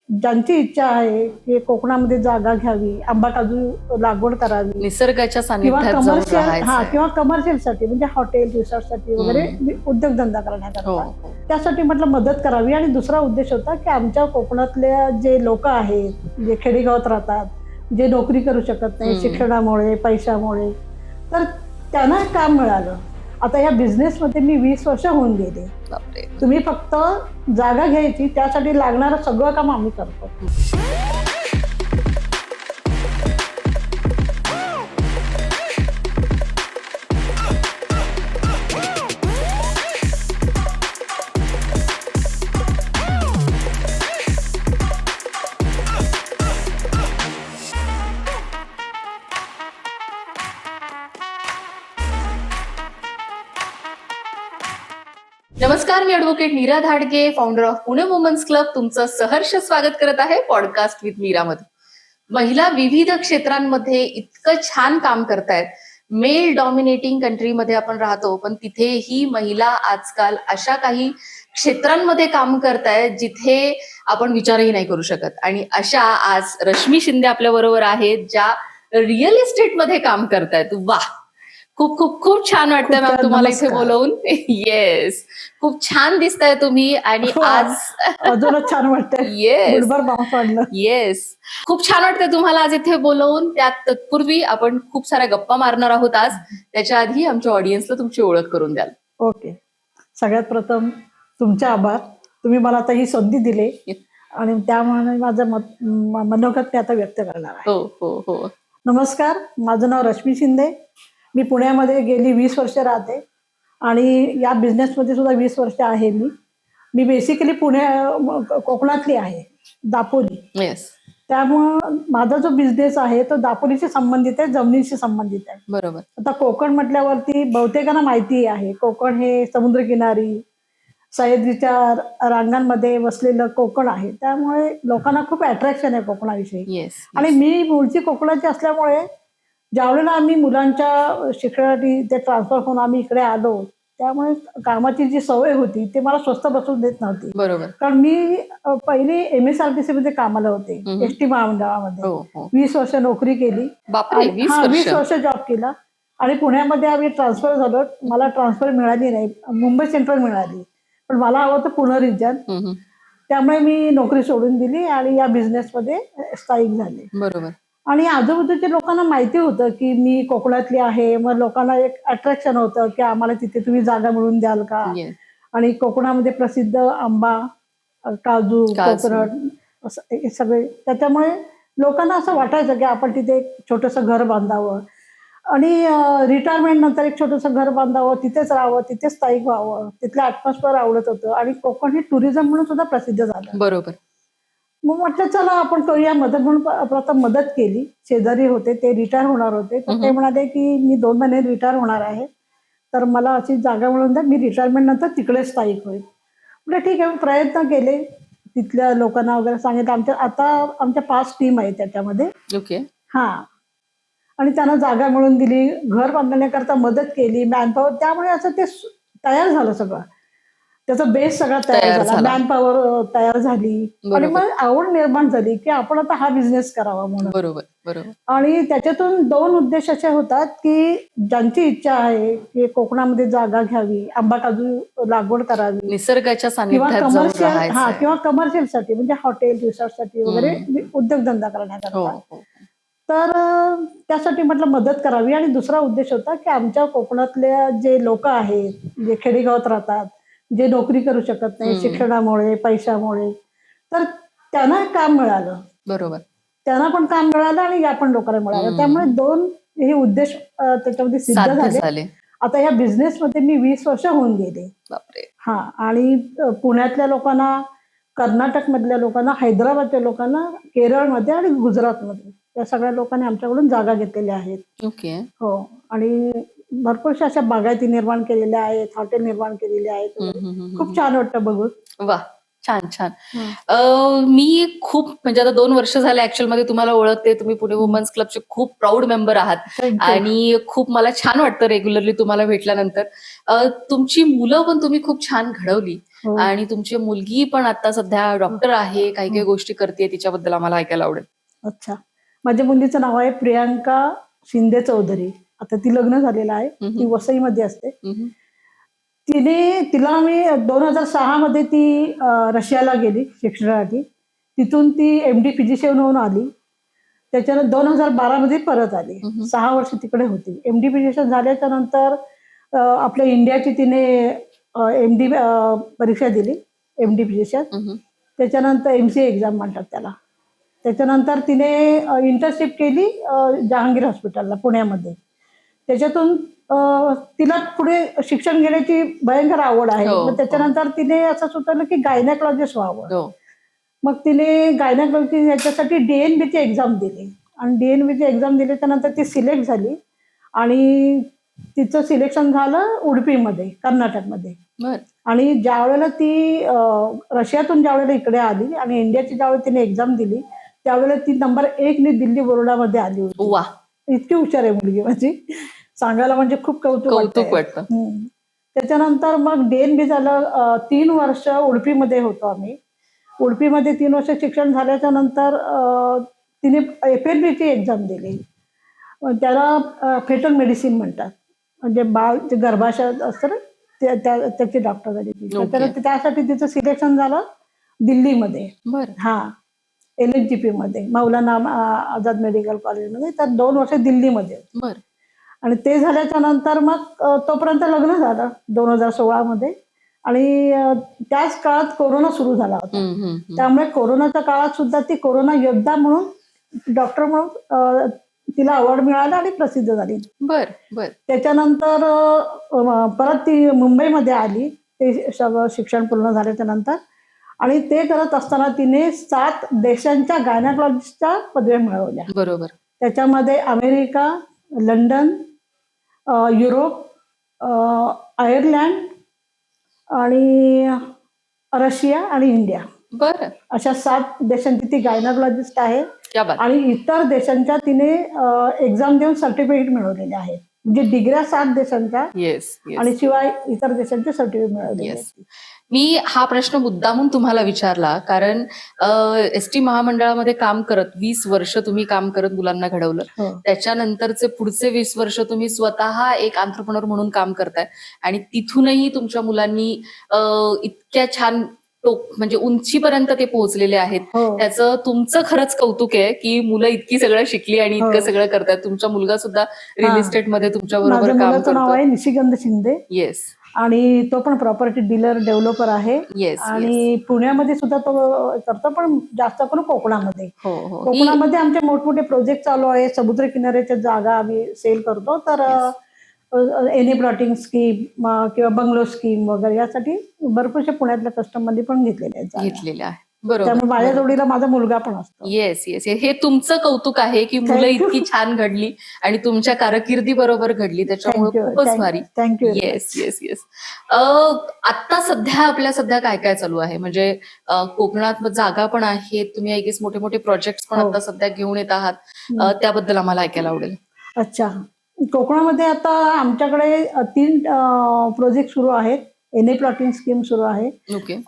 ज्यांची इच्छा आहे की कोकणामध्ये जागा घ्यावी, आंबा काजू लागवड करावी निसर्गाच्या किंवा सानिध्यात जाऊन कमर्शियल राहायचंय. किंवा कमर्शियलसाठी म्हणजे हॉटेल रिसॉर्टसाठी वगैरे उद्योगधंदा हो करण्याकरता हो त्यासाठी म्हटलं मदत करावी. आणि दुसरा उद्देश होता की आमच्या कोकणातल्या जे लोक आहेत जे खेडेगावात राहतात, जे नोकरी करू शकत नाही शिक्षणामुळे पैशामुळे, तर त्यांना काम मिळालं. आता या बिझनेसमध्ये मी 20 वर्ष होऊन गेले. बापरे. तुम्ही फक्त जागा घ्यायची, त्यासाठी लागणारं सगळं काम आम्ही करतो. नमस्कार, मी advocate Neera Dhadge, founder of Pune women's club, तुमचं सहर्ष स्वागत करत आहे पॉडकास्ट विथ मीरामध्ये. महिला विविध क्षेत्रांमध्ये इतकं छान काम करतायत. मेल डॉमिनेटिंग कंट्रीमध्ये आपण राहतो, पण तिथेही महिला आजकाल अशा काही क्षेत्रांमध्ये काम करतायत जिथे आपण विचारही नाही करू शकत. आणि अशा आज रश्मी शिंदे आपल्या बरोबर आहेत, ज्या रिअल इस्टेटमध्ये काम करतायत. वा, खूप खूप खूप छान वाटतंय मॅम तुम्हाला इथे बोलवून. येस, खूप छान दिसताय तुम्ही. आणि आज अजूनच छान वाटतंय. येस बुडभर पाऊस पडलं. येस, खूप छान वाटतंय तुम्हाला आज इथे बोलवून. त्यात तत्पूर्वी आपण खूप साऱ्या गप्पा मारणार आहोत आज. त्याच्या आधी आमच्या ऑडियन्सला तुमची ओळख करून द्याल. ओके, सगळ्यात प्रथम तुमचे आभार. तुम्ही मला आता ही संधी दिली आणि त्यामुळे माझं मनोगत मी आता व्यक्त करणार आहे. हो हो हो. नमस्कार, माझं नाव रश्मी शिंदे. मी पुण्यामध्ये गेली 20 वर्ष राहते आणि या बिझनेसमध्ये सुद्धा 20 वर्ष आहे. मी बेसिकली कोकणातली आहे, दापोली. येस, त्यामुळं माझा जो बिझनेस आहे तो दापोलीशी संबंधित आहे, जमिनीशी संबंधित आहे. बरोबर. आता कोकण म्हटल्यावरती बहुतेकांना माहिती आहे, कोकण हे समुद्रकिनारी सह्याद्रीच्या रांगांमध्ये वसलेलं कोकण आहे. त्यामुळे लोकांना खूप अट्रॅक्शन आहे कोकणाविषयी. येस. आणि मी मूळची कोकणाची असल्यामुळे ज्यावेळेला आम्ही मुलांच्या शिक्षणासाठी ते ट्रान्सफर होऊन आम्ही इकडे आलो, त्यामुळे कामाची जी सवय होती ते मला स्वस्त बसून देत नव्हती. बरोबर. कारण मी पहिली MSRTC मध्ये कामाला होते, SD महामंडळामध्ये. हो हो. 20 वर्ष नोकरी केली. बापरे, 20 वर्ष जॉब केला आणि पुण्यामध्ये आम्ही ट्रान्सफर झालो. मला ट्रान्सफर मिळाली नाही, मुंबई सेंट्रल मिळाली, पण मला हवं होतं पुणे रिजन. त्यामुळे मी नोकरी सोडून दिली आणि या बिझनेसमध्ये स्थायिक झाले. बरोबर. आणि आजूबाजूच्या लोकांना माहिती होतं की मी कोकणातली आहे. मग लोकांना एक अट्रॅक्शन होतं की आम्हाला तिथे तुम्ही जागा मिळवून द्याल का. येस. आणि कोकणामध्ये प्रसिद्ध आंबा, काजू, कोकनट असं हे सगळे. त्याच्यामुळे लोकांना असं वाटायचं की आपण तिथे एक छोटंसं घर बांधावं आणि रिटायरमेंट नंतर एक छोटंसं घर बांधावं, तिथेच राहावं, तिथेच स्थायिक व्हावं. तिथलं ॲटमॉस्फिअर आवडत होतं आणि कोकण हे टुरिझम म्हणून सुद्धा प्रसिद्ध झालं. बरोबर. मग म्हटलं चला आपण करूया मदत, म्हणून प्रथम मदत केली. शेजारी होते, ते रिटायर होणार होते, तर ते म्हणाले की मी 2 महिने रिटायर होणार आहे, तर मला अशी जागा मिळून द्या, मी रिटायरमेंट नंतर तिकडे स्थायिक होईल. म्हणजे ठीक आहे, प्रयत्न केले. तिथल्या लोकांना वगैरे सांगितलं. आमच्या 5 टीम आहे त्याच्यामध्ये. ओके. हां. आणि त्यांना जागा मिळवून दिली, घर बांधण्याकरता मदत केली, मॅनपॉवर. त्यामुळे असं ते तयार झालं सगळं. त्याचा बेस सगळा तयार झाला, मॅनपॉवर तयार झाली आणि मग आवड निर्माण झाली की आपण आता हा बिझनेस करावा म्हणून. बरोबर बरोबर. आणि त्याच्यातून 2 उद्देश असे होतात की ज्यांची इच्छा आहे की कोकणामध्ये जागा घ्यावी, आंबा काजू लागवड करावी निसर्गाच्या किंवा सानिध्यात जाऊन राहायचंय. किंवा कमर्शियलसाठी म्हणजे हॉटेल रिसॉर्टसाठी वगैरे उद्योगधंदा करण्याकरता. हो. तर त्यासाठी म्हटलं मदत करावी. आणि दुसरा उद्देश होता की आमच्या कोकणातल्या जे लोक आहेत जे खेडेगावात राहतात, जे नोकरी करू शकत नाही शिक्षणामुळे पैशामुळे, तर त्यांना काम मिळालं. बरोबर. त्यांना पण काम मिळालं आणि या पण लोकांना मिळालं. त्यामुळे 2 हे उद्देश त्याच्यामध्ये सिद्ध झाले. आता या बिझनेसमध्ये मी 20 वर्ष होऊन गेले. बापरे. हा. आणि पुण्यातल्या लोकांना, कर्नाटक मधल्या लोकांना, हैदराबादच्या लोकांना, केरळमध्ये आणि गुजरातमध्ये या सगळ्या लोकांनी आमच्याकडून जागा घेतलेल्या आहेत. ओके. हो. आणि भरपूरशा अशा बागायती निर्माण केलेल्या आहेत, हॉटेल निर्माण केलेले आहेत. खूप छान वाटतं बघून. वा, छान छान. मी खूप म्हणजे आता 2 वर्ष झाले ऍक्च्युअल मध्ये तुम्हाला ओळखते. तुम्ही पुणे वुमन्स क्लबचे खूप प्राऊड मेंबर आहात थँक्यू. आणि खूप मला छान वाटतं रेग्युलरली तुम्हाला भेटल्यानंतर. तुमची मुलं पण तुम्ही खूप छान घडवली हो. आणि तुमची मुलगी पण आता सध्या डॉक्टर आहे, काही काही हो. गोष्टी करते, तिच्याबद्दल आम्हाला ऐकायला आवडेल. अच्छा. माझ्या मुलीचं नाव आहे प्रियांका शिंदे चौधरी. आता ती लग्न झालेलं आहे. ती वसईमध्ये असते. तिला मी 2006 मध्ये ती रशियाला गेली शिक्षणासाठी. तिथून ती MD फिजिशियन होऊन आली. त्याच्यानंतर 2012 मध्ये परत आली. 6 वर्ष तिकडे होती. MD फिजिशियन झाल्याच्या नंतर आपल्या इंडियाची तिने MD परीक्षा दिली. MD physician. त्याच्यानंतर MCA एक्झाम म्हणतात त्याला. त्याच्यानंतर तिने इंटर्नशिप केली जहांगीर हॉस्पिटलला पुण्यामध्ये. त्याच्यातून तिला पुढे शिक्षण घेण्याची भयंकर आवड आहे. हो, मग त्याच्यानंतर तिने असं सुचवलं की गायनेकॉलॉजिस्ट व्हावं. हो. मग तिने गायनेकॉलॉजी याच्यासाठी DNB ची एक्झाम दिली आणि DNB ची एक्झाम दिल्याच्या नंतर ती सिलेक्ट झाली आणि तिचं सिलेक्शन झालं उडुपीमध्ये, कर्नाटकमध्ये. बर. आणि ज्या वेळेला ती रशियातून ज्या वेळेला इकडे आली आणि इंडियाची ज्यावेळेला तिने एक्झाम दिली त्यावेळेला ती नंबर 1 ने दिल्ली बोर्डामध्ये आली होती. वा. इतकी हुशार आहे मुलगी माझी. सांगायला म्हणजे खूप कौतुक वाटतं. त्याच्यानंतर मग DNB झालं. 3 वर्ष उडुपीमध्ये होतो आम्ही. उडुपीमध्ये 3 वर्ष शिक्षण झाल्याच्या नंतर तिने FNB ची एक्झाम दिली. त्याला फेटल मेडिसिन म्हणतात. म्हणजे बाळ जे गर्भाशयात असतं ना त्याची डॉक्टर झाली ती. त्यासाठी तिचं सिलेक्शन झालं दिल्लीमध्ये. बरं. हा, LNGP मध्ये, मौलाना आझाद मेडिकल कॉलेजमध्ये. तर 2 वर्ष दिल्लीमध्ये. बरं. आणि ते झाल्याच्या नंतर मग तोपर्यंत लग्न झालं 2016 मध्ये. आणि त्याच काळात कोरोना सुरू झाला होता. त्यामुळे कोरोनाच्या काळात सुद्धा ती कोरोना योद्धा म्हणून डॉक्टर म्हणून तिला अवॉर्ड मिळाला आणि प्रसिद्ध झाली. बर बर. त्याच्यानंतर परत ती मुंबईमध्ये आली ते सगळं शिक्षण पूर्ण झाल्याच्या नंतर. आणि ते करत असताना तिने 7 देशांच्या गायनेकॉलॉजिस्टच्या पदव्या मिळवल्या. बरोबर. त्याच्यामध्ये अमेरिका, लंडन, युरोप, आयर्लंड आणि रशिया आणि इंडिया. बरं. अशा 7 देशांची ती गायनेकॉलॉजिस्ट आहे. क्या बात. आणि इतर देशांच्या तिने एक्झाम देऊन सर्टिफिकेट मिळवलेले आहेत. म्हणजे डिग्र्या 7 देशांच्या आणि शिवाय इतर देशांचे सर्टिफिकेट मिळवलेले आहेत. मी हा प्रश्न मुद्दामून तुम्हाला विचारला कारण ST महामंडळामध्ये काम करत 20 वर्ष तुम्ही काम करत मुलांना घडवलं. त्याच्यानंतरचे पुढचे 20 वर्ष तुम्ही स्वतः एक एंटरप्रेन्योर म्हणून काम करताय आणि तिथूनही तुमच्या मुलांनी इतक्या छान म्हणजे उंचीपर्यंत ते पोहोचलेले आहेत. त्याचं तुमचं खरंच कौतुक आहे की मुलं इतकी सगळं शिकली आणि इतकं सगळं करतात. तुमचा मुलगा सुद्धा रिअल इस्टेट मध्ये तुमच्या बरोबर काम करतो. नाव आहे निशिगंध शिंदे. येस. आणि तो पण प्रॉपर्टी डीलर डेव्हलपर आहे. आणि पुण्यामध्ये सुद्धा तो करतो पण जास्त करून कोकणामध्ये. कोकणामध्ये आमचे मोठमोठे प्रोजेक्ट चालू आहे. समुद्र किनाऱ्याच्या जागा आम्ही सेल करतो. तर एनी प्लॉटिंग स्कीम किंवा बंगलो स्कीम वगैरे यासाठी भरपूरशा पुण्यातल्या कस्टमरनी पण घेतलेल्या आहे. बरोबर. त्यामुळे माझ्या जोडीला माझा मुलगा पण असतो. Yes yes. हे तुमचं कौतुक आहे की मुलं इतकी छान घडली आणि तुमच्या कारकिर्दी बरोबर घडली. त्याच्यामुळे खूपच भारी. थँक्यू. Yes yes yes. आता सध्या काय काय चालू आहे म्हणजे कोकणात जागा पण आहेत. तुम्ही आय गेस मोठे मोठे प्रोजेक्ट पण आता सध्या घेऊन येत आहात. त्याबद्दल आम्हाला ऐकायला आवडेल. अच्छा. कोकणामध्ये आता आमच्याकडे 3 प्रोजेक्ट सुरू आहेत. एनी प्लॉटिंग स्कीम सुरू आहे.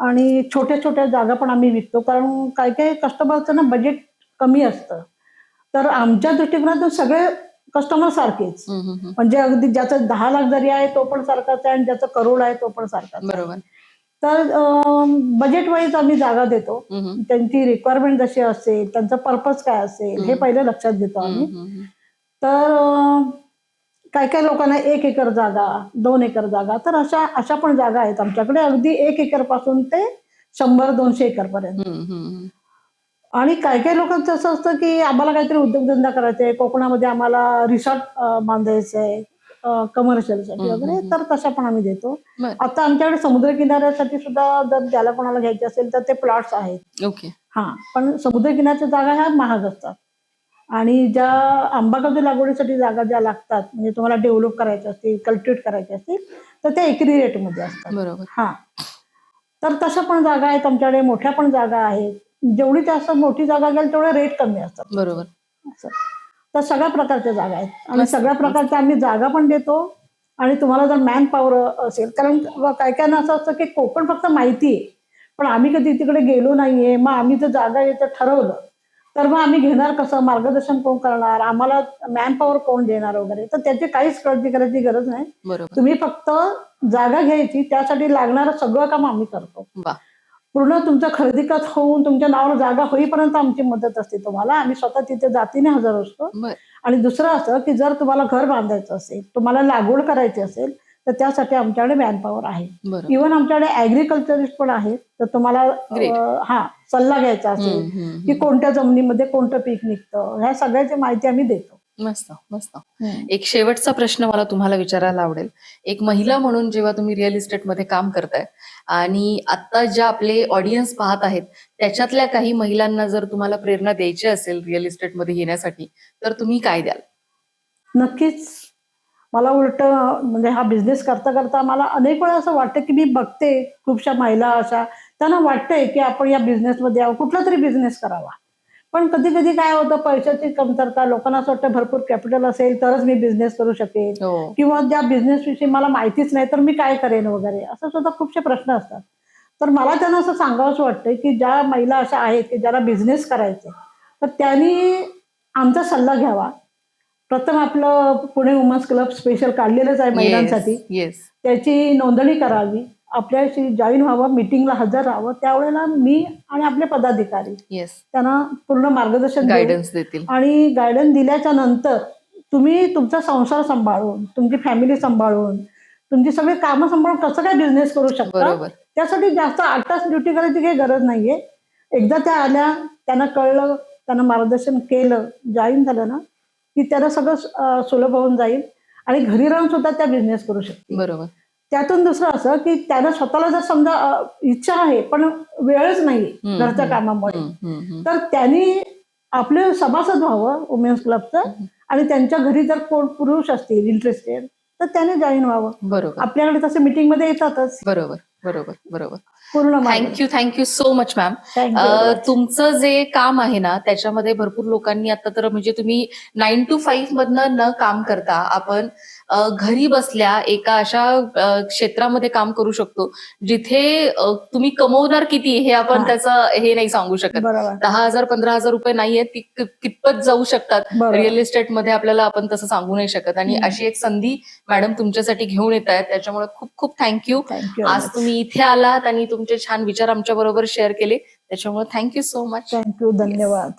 आणि छोट्या छोट्या जागा पण आम्ही विकतो कारण काही काही कस्टमरचं ना बजेट कमी असतं. तर आमच्या दृष्टिकोनातून सगळे कस्टमर सारखेच. म्हणजे अगदी ज्याचं 10 लाख जरी आहे तो पण सारखाच आहे आणि ज्याचं करोड आहे तो पण सारखाच. बरोबर. तर बजेट वाईज आम्ही जागा देतो. त्यांची रिक्वायरमेंट जशी असेल, त्यांचा पर्पज काय असेल हे पहिलं लक्षात घेतो आम्ही. तर काही काही लोकांना 1 एकर जागा, 2 एकर जागा, तर अशा पण जागा आहेत आमच्याकडे अगदी 1 एकर पासून ते 100-200 एकर पर्यंत. आणि काही काही लोकांचं असं असतं की आम्हाला काहीतरी उद्योगधंदा करायचा आहे, कोकणामध्ये आम्हाला रिसॉर्ट बांधायचं आहे कमर्शियलसाठी वगैरे, तर तशा पण आम्ही देतो. आता आमच्याकडे समुद्र किनाऱ्यासाठी सुद्धा जर ज्याला कोणाला घ्यायचे असेल तर ते प्लॉट्स आहेत. हा, पण समुद्र किनाऱ्याच्या जागा ह्या महाग असतात. आणि ज्या आंबाकाजू लागवडीसाठी जागा ज्या लागतात म्हणजे तुम्हाला डेव्हलप करायचे असतील, कल्टिवेट करायचे असतील तर त्या एकरी रेटमध्ये असतात. बरोबर. हा. तर तशा पण जागा आहेत आमच्याकडे, मोठ्या पण जागा आहेत. जेवढी जास्त मोठी जागा घ्याल तेवढे रेट कमी असतात बरोबर. असं. तर सगळ्या प्रकारच्या जागा आहेत आणि मस्त, सगळ्या प्रकारच्या आम्ही जागा पण देतो. आणि तुम्हाला जर मॅन पॉवर असेल, कारण काय काय असं असतं की कोकण फक्त माहिती आहे, पण आम्ही कधी तिकडे गेलो नाहीये. मग आम्ही जर जागा यायचं ठरवलं तर मग आम्ही घेणार कसं, मार्गदर्शन कोण करणार, आम्हाला मॅन पॉवर कोण देणार वगैरे. तर त्याची काहीच काळजी करायची गरज नाही. बरोबर. तुम्ही फक्त जागा घ्यायची, त्यासाठी लागणारं सगळं काम आम्ही करतो. वा. पूर्ण तुमचं खरेदीखत होऊन तुमच्या नावावर जागा होईपर्यंत आमची मदत असते तुम्हाला. आम्ही स्वतः तिथे जातीने हजर असतो. बर. आणि दुसरं असं की जर तुम्हाला घर बांधायचं असेल, तुम्हाला लागवड करायची असेल, तर त्यासाठी आमच्याकडे मॅनपॉवर आहे. बरोबर. इव्हन आमच्याकडे ऍग्रिकल्चरिस्ट पण आहेत. तर तुम्हाला Great. सल्ला घ्यायचा असेल हम्म, हम्म, की कोणत्या जमिनीमध्ये कोणतं पीक निघतं, ह्या सगळ्याची माहिती आम्ही देतो. मस्त मस्त. हम्म. एक शेवटचा प्रश्न मला तुम्हाला विचारायला आवडेल. एक महिला म्हणून जेव्हा तुम्ही रिअल इस्टेटमध्ये काम करताय आणि आता ज्या आपले ऑडियन्स पाहत आहेत त्याच्यातल्या काही महिलांना जर तुम्हाला प्रेरणा द्यायची असेल रिअल इस्टेटमध्ये येण्यासाठी, तर तुम्ही काय द्याल? नक्कीच. मला उलट म्हणजे हा बिझनेस करता करता मला अनेक वेळा असं वाटतं की मी बघते खूपशा महिला अशा, त्यांना वाटतंय की आपण या बिझनेसमध्ये यावं, कुठला तरी बिझनेस करावा. पण कधी कधी काय होतं, पैशाची कमतरता, लोकांना असं वाटतं भरपूर कॅपिटल असेल तरच मी बिझनेस करू शकेन, हो. किंवा त्या बिझनेस विषयी मला माहितीच नाही तर मी काय करेन वगैरे, असं सुद्धा खूपशे प्रश्न असतात. तर मला त्यांना असं सांगावंसं वाटतंय की ज्या महिला अशा आहेत की ज्याला बिझनेस करायचे, तर त्यांनी आमचा सल्ला घ्यावा. प्रथम आपलं पुणे वुमन्स क्लब स्पेशल काढलेलंच आहे येस महिलांसाठी. येस. त्याची नोंदणी करावी, आपल्याशी जॉईन व्हावं, मीटिंगला हजर राहावं. त्यावेळेला मी आणि आपले पदाधिकारी येस. त्यांना पूर्ण मार्गदर्शन देऊ. गायडन्स देतील. आणि गायडन्स दिल्याच्या नंतर तुम्ही तुमचा संसार सांभाळून, तुमची फॅमिली सांभाळून, तुमची सगळी कामं सांभाळून कसं काय बिझनेस करू शकता. बरोबर. त्यासाठी जास्त 8 तास ड्युटी करायची काही गरज नाहीये. एकदा त्या आल्या, त्यांना कळलं, त्यांना मार्गदर्शन केलं, जॉईन झालं ना, की त्यांना सगळं सुलभ होऊन जाईल आणि घरी राहून सुद्धा त्या बिझनेस करू शकतील. बरोबर. त्यातून दुसरं असं की त्यांना स्वतःला जर समजा इच्छा आहे पण वेळच नाही हम्म, घरच्या हम्म, कामामुळे, तर तर त्यांनी आपले सभासद व्हावं वुमेन्स क्लबचं. आणि त्यांच्या घरी जर कोण पुरुष असतील इंटरेस्टेड तर त्याने जॉईन व्हावं. बरोबर आपल्याकडे तसे मीटिंग मध्ये येतातच. बरोबर बरोबर बरोबर. पूर्ण thank you so much ma'am. Thank you. तुमचं जे काम आहे ना त्याच्यामध्ये भरपूर लोकांनी आता तर म्हणजे तुम्ही 9 to 5 मधनं न काम करता आपण घरी बसल्या एका अशा क्षेत्रामध्ये काम करू शकतो जिथे तुम्ही कमवणार किती हे आपण हा. त्याचं हे नाही सांगू शकत. बरोबर 10,000 15,000 रुपये नाहीये ती कितपत जाऊ शकतात बरोबर. रिअल इस्टेट मध्ये आपल्याला आपण तसं सांगू नाही शकत. आणि हम्म. अशी एक संधी मॅडम तुमच्यासाठी घेऊन येत आहेत त्याच्यामुळे खूप खूप थँक्यू. थँक्यू. आज तुम्ही इथे आलात आणि तुमचे छान विचार आमच्या बरोबर शेअर केले त्याच्यामुळे थँक्यू सो मच. थँक्यू. धन्यवाद.